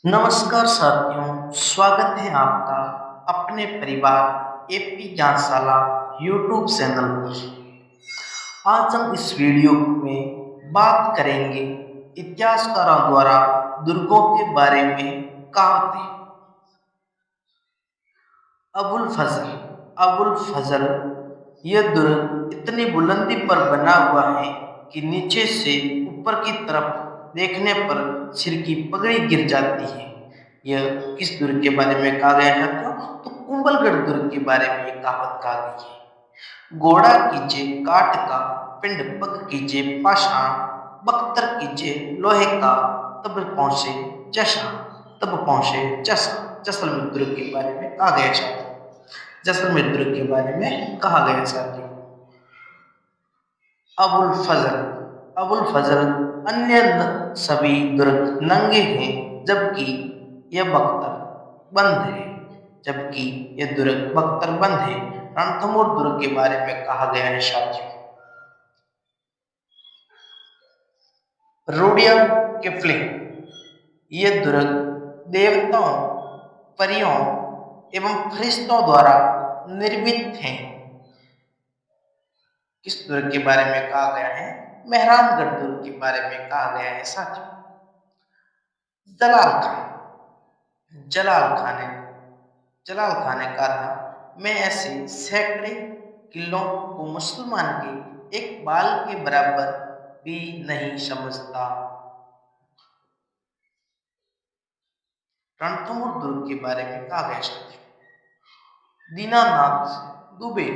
नमस्कार साथियों, स्वागत है आपका अपने परिवार एपी ज्ञानशाला यूट्यूब चैनल पर। आज हम इस वीडियो में बात करेंगे इतिहासकारों द्वारा दुर्गों के बारे में कहावतें। अबुल फजल अबुल फजल यह दुर्ग इतनी बुलंदी पर बना हुआ है कि नीचे से ऊपर की तरफ देखने पर सिर की पगड़ी गिर जाती है। यह किस दुर्ग के बारे में कहा गया है तो कुंभलगढ़ दुर्ग के बारे में ये कहावत कहा गई है। घोड़ा कीजिए काठ का, पिंड पग कीजिए पाषाण, बख्तर कीजिए लोहे का, तब पहुंचे जशा तब पहुंचे जशा। जैसलमेर दुर्ग के बारे में कहा गया है। जैसलमेर दुर्ग के बारे में कहा गया साथी। अबुल फजल अबुल फजल अन्य सभी दुर्ग नंगे हैं, जबकि यह बख्तर बंद है। जबकि यह दुर्ग बख्तर बंद है। रणथंभौर दुर्ग के बारे में कहा गया है साथियों। रोडिया किफलिंग यह दुर्ग देवताओं, परियों एवं फरिश्तों द्वारा निर्मित है। किस दुर्ग के बारे में कहा गया है? मेहरानगढ़ दुर्ग के बारे में कहा गया है साथियों। जलाल खान जलाल खान ने जलाल खान ने कहा था, मैं ऐसे सैकड़े किलों को मुसलमान के एक बाल के बराबर भी नहीं समझता। रणथंभौर दुर्ग के बारे में कहा गया साथियों। दीनानाथ दुबे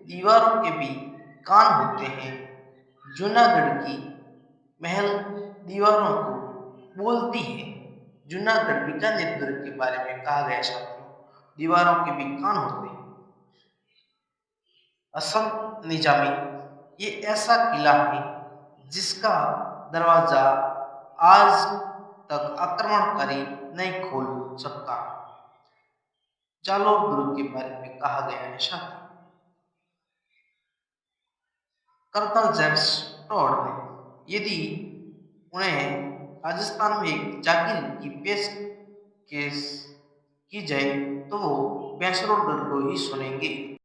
दीवारों के भी कान होते हैं। जूनागढ़ की महल दीवारों को बोलती है। जूनागढ़ बीकानेर दुर्ग के बारे में कहा गया साथियों। दीवारों के भी कान होते हैं। असम निजामी ये ऐसा किला है जिसका दरवाजा आज तक आक्रमणकारी नहीं खोल सकता। जालौर दुर्ग के बारे में कहा गया है साथियों। कर्नल जेम्स टॉड ने यदि उन्हें राजस्थान में एक जागीर की पेशकश की जाए तो वो भैंसरोड दुर्ग को ही सुनेंगे।